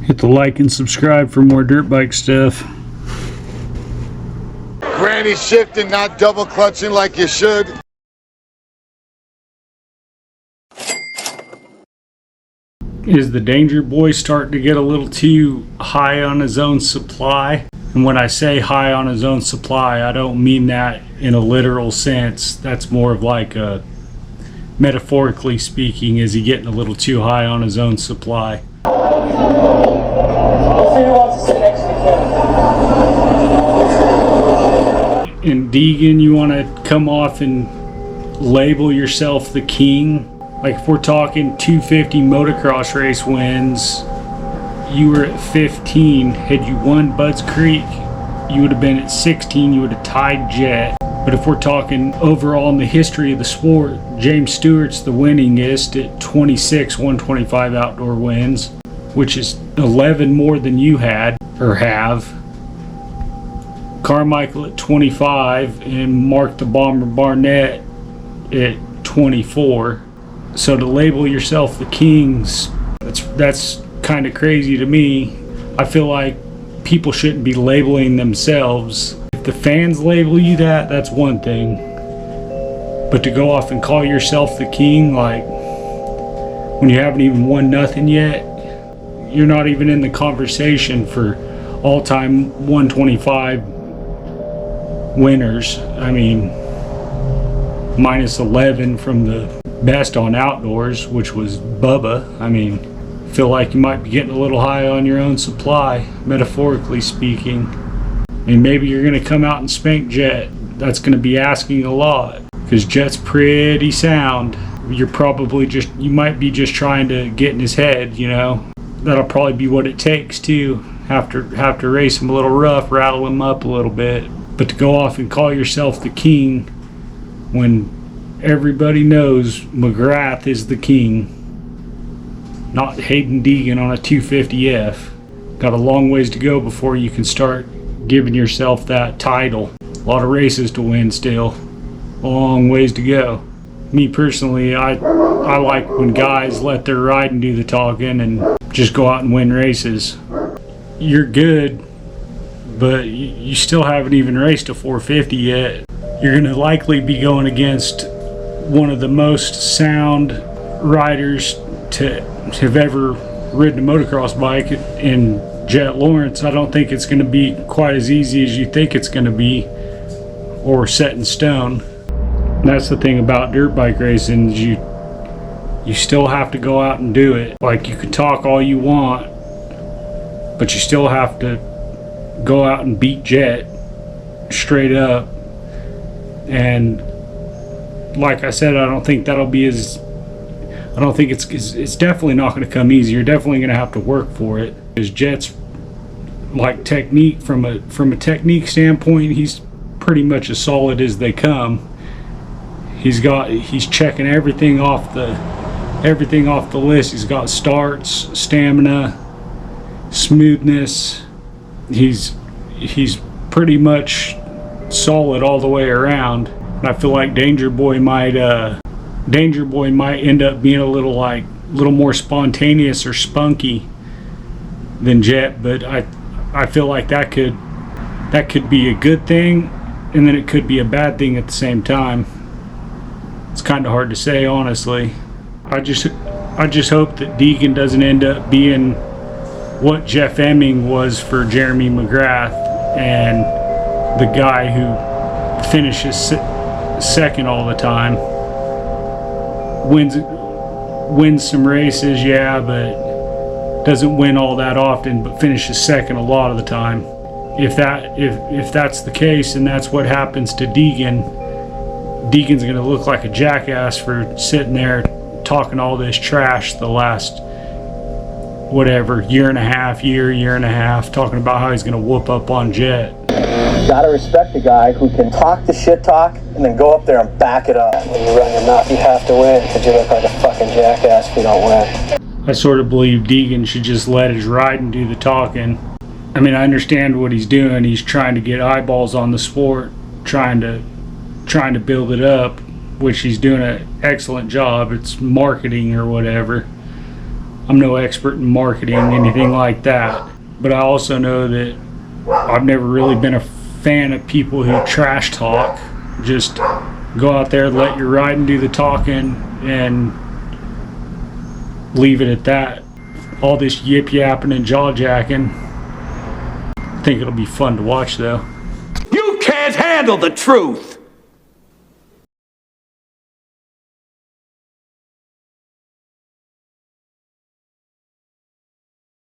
Hit the like and subscribe for more dirt bike stuff. Granny shifting, not double clutching like you should. Is the Danger Boy starting to get a little too high on his own supply? And when I say high on his own supply, I don't mean that in a literal sense. That's more of like a metaphorically speaking. Is he getting a little too high on his own supply? Let's see who wants to sit next to Ken. And Deegan, you want to come off and label yourself the king? Like if we're talking 250 motocross race wins, you were at 15. Had you won Budds Creek, you would have been at 16. You would have tied Jet. But if we're talking overall in the history of the sport, James Stewart's the winningest at 26 125 outdoor wins, which is 11 more than you had or have. Carmichael at 25 and Mark the Bomber Barnett at 24. So to label yourself the kings, that's kind of crazy to me. I feel like people shouldn't be labeling themselves. If the fans label you that, that's one thing. But to go off and call yourself the king, like when you haven't even won nothing yet, you're not even in the conversation for all-time 125 winners. I mean, minus 11 from the best on outdoors, which was Bubba. I mean, feel like you might be getting a little high on your own supply, metaphorically speaking. I mean, maybe you're going to come out and spank Jet. That's going to be asking a lot, because Jet's pretty sound. You're probably you might be just trying to get in his head, you know. That'll probably be what it takes too. Have to race him a little rough, rattle him up a little bit. But to go off and call yourself the king when everybody knows McGrath is the king, not Haiden Deegan on a 250F. Got a long ways to go before you can start giving yourself that title. A lot of races to win still. Long ways to go. Me personally, I like when guys let their riding do the talking and just go out and win races. You're good, but you still haven't even raced a 450 yet. You're going to likely be going against one of the most sound riders to have ever ridden a motocross bike in Jet Lawrence. I don't think it's going to be quite as easy as you think it's going to be, or set in stone. And that's the thing about dirt bike racing, is you still have to go out and do it. Like, you can talk all you want, but you still have to go out and beat Jet straight up. And like I said, I don't think that'll be as, I don't think it's definitely not going to come easy. You're definitely going to have to work for it. Because Jet's like technique, from a technique standpoint, he's pretty much as solid as they come. He's checking everything off the list. He's got starts, stamina, smoothness. He's pretty much solid all the way around. And I feel like Danger Boy might end up being a little more spontaneous or spunky than Jet, but I feel like that could be a good thing, and then it could be a bad thing at the same time. It's kind of hard to say, honestly. I just hope that Deegan doesn't end up being what Jeff Emming was for Jeremy McGrath, and the guy who finishes second all the time. Wins some races, yeah, but doesn't win all that often, but finishes second a lot of the time. If that's the case, and that's what happens to Deegan's going to look like a jackass for sitting there talking all this trash the last year and a half, talking about how he's going to whoop up on Jet. Gotta respect a guy who can talk the shit talk and then go up there and back it up. When you run your mouth, you have to win, because you look like a fucking jackass if you don't win. I sort of believe Deegan should just let his riding do the talking. I mean, I understand what he's doing. He's trying to get eyeballs on the sport, trying to build it up, which he's doing an excellent job. It's marketing or whatever. I'm no expert in marketing, anything like that. But I also know that I've never really been a fan of people who trash talk. Just go out there, let your ride and do the talking, and leave it at that. All this yip yapping and jaw jacking. I think it'll be fun to watch though. You can't handle the truth!